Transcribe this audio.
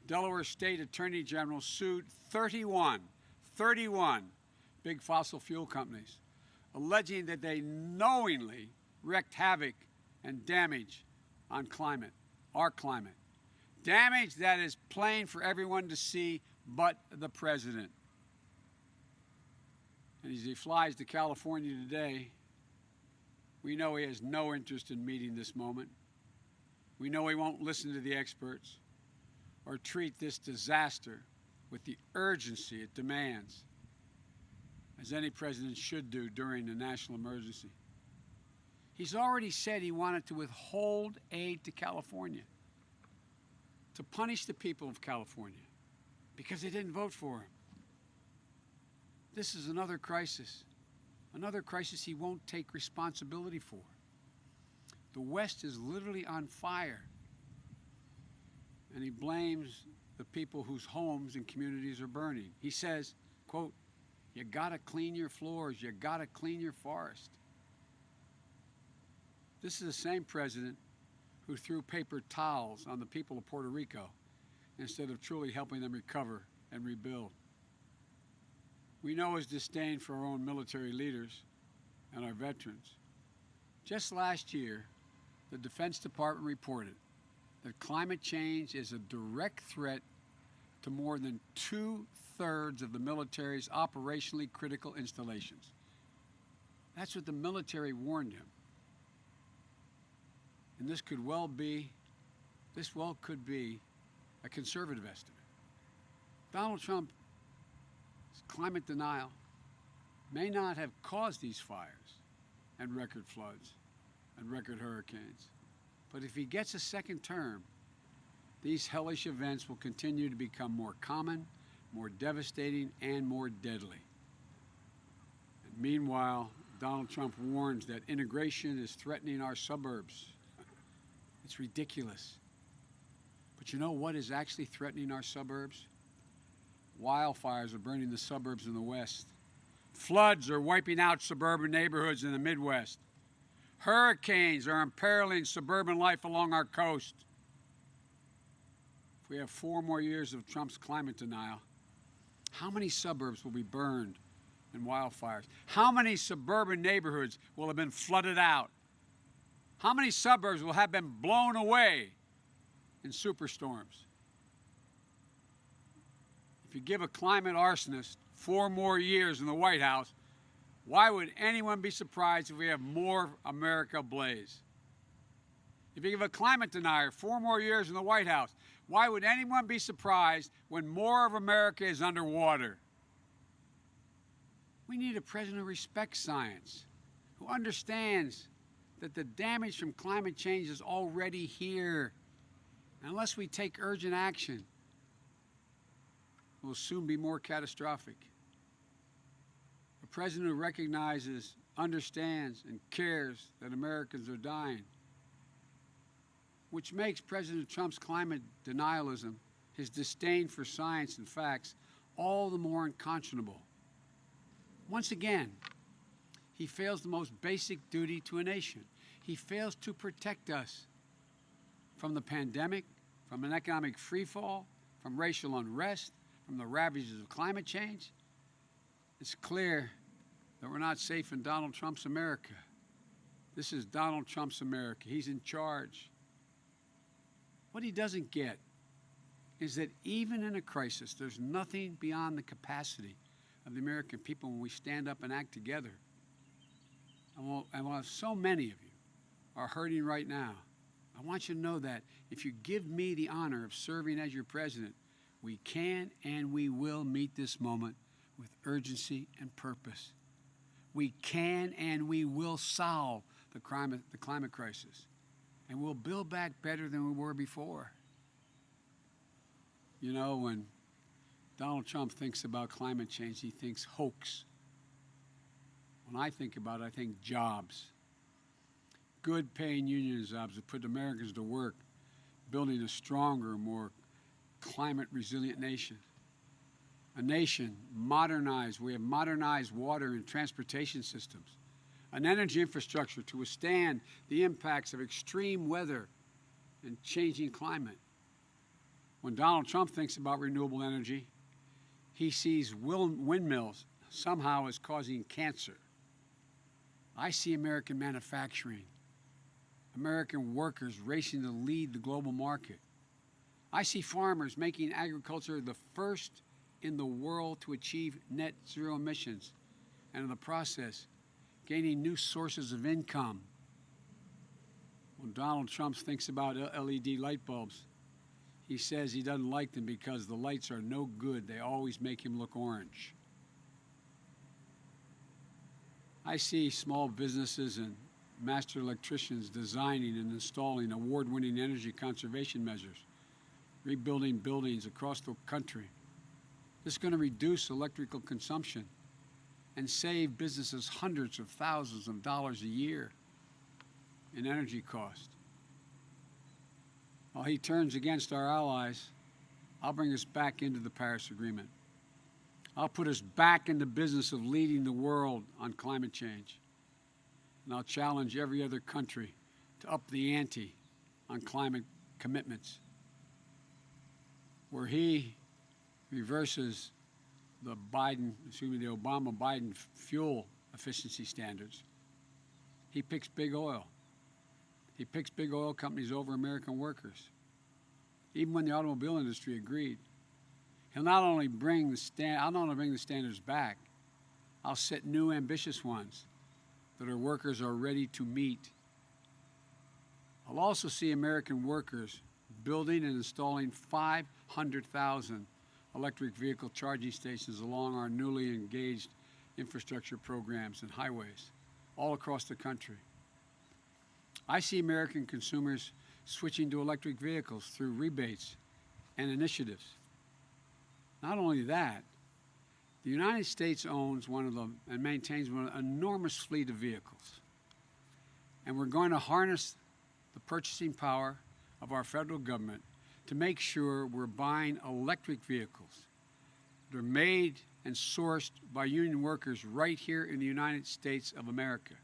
Delaware State Attorney General sued 31 big fossil fuel companies, alleging that they knowingly wreaked havoc and damage on our climate. Damage that is plain for everyone to see but the president. And as he flies to California today, we know he has no interest in meeting this moment. We know he won't listen to the experts or treat this disaster with the urgency it demands, as any president should do during a national emergency. He's already said he wanted to withhold aid to California, to punish the people of California because they didn't vote for him. This is another crisis he won't take responsibility for. The West is literally on fire, and he blames the people whose homes and communities are burning. He says, quote, "You gotta clean your floors, you gotta clean your forest." This is the same president who threw paper towels on the people of Puerto Rico instead of truly helping them recover and rebuild. We know his disdain for our own military leaders and our veterans. Just last year, the Defense Department reported that climate change is a direct threat to more than 2/3 of the military's operationally critical installations. That's what the military warned him. And this could well could be a conservative estimate. Donald Trump's climate denial may not have caused these fires and record floods and record hurricanes, but if he gets a second term, these hellish events will continue to become more common, more devastating, and more deadly. And meanwhile, Donald Trump warns that integration is threatening our suburbs. It's ridiculous. But you know what is actually threatening our suburbs? Wildfires are burning the suburbs in the West. Floods are wiping out suburban neighborhoods in the Midwest. Hurricanes are imperiling suburban life along our coast. If we have 4 more years of Trump's climate denial, how many suburbs will be burned in wildfires? How many suburban neighborhoods will have been flooded out? How many suburbs will have been blown away in superstorms? If you give a climate arsonist 4 more years in the White House, why would anyone be surprised if we have more America ablaze? If you give a climate denier 4 more years in the White House, why would anyone be surprised when more of America is underwater? We need a president who respects science, who understands that the damage from climate change is already here. Unless we take urgent action, it will soon be more catastrophic. A president who recognizes, understands, and cares that Americans are dying, which makes President Trump's climate denialism, his disdain for science and facts, all the more unconscionable. Once again, he fails the most basic duty to a nation. He fails to protect us from the pandemic, from an economic freefall, from racial unrest, from the ravages of climate change. It's clear that we're not safe in Donald Trump's America. This is Donald Trump's America. He's in charge. What he doesn't get is that even in a crisis, there's nothing beyond the capacity of the American people when we stand up and act together. And while so many of you are hurting right now, I want you to know that if you give me the honor of serving as your president, we can and we will meet this moment with urgency and purpose. We can and we will solve the climate crisis, and we'll build back better than we were before. You know, when Donald Trump thinks about climate change, he thinks hoax. When I think about it, I think jobs. Good paying union jobs that put Americans to work, building a stronger, more climate resilient nation. A nation modernized. We have modernized water and transportation systems. An energy infrastructure to withstand the impacts of extreme weather and changing climate. When Donald Trump thinks about renewable energy, he sees windmills somehow as causing cancer. I see American manufacturing, American workers racing to lead the global market. I see farmers making agriculture the first in the world to achieve net zero emissions, and in the process, gaining new sources of income. When Donald Trump thinks about LED light bulbs, he says he doesn't like them because the lights are no good. They always make him look orange. I see small businesses and master electricians designing and installing award-winning energy conservation measures, rebuilding buildings across the country. This is going to reduce electrical consumption and save businesses hundreds of thousands of dollars a year in energy cost. While he turns against our allies, I'll bring us back into the Paris Agreement. I'll put us back in the business of leading the world on climate change. And I'll challenge every other country to up the ante on climate commitments. Where he reverses the Obama-Biden fuel efficiency standards, he picks big oil. He picks big oil companies over American workers, even when the automobile industry agreed. He'll not only bring the standards back, I'll set new ambitious ones that our workers are ready to meet. I'll also see American workers building and installing 500,000 electric vehicle charging stations along our newly engaged infrastructure programs and highways all across the country. I see American consumers switching to electric vehicles through rebates and initiatives. Not only that, the United States owns and maintains an enormous fleet of vehicles. And we're going to harness the purchasing power of our federal government to make sure we're buying electric vehicles that are made and sourced by union workers right here in the United States of America.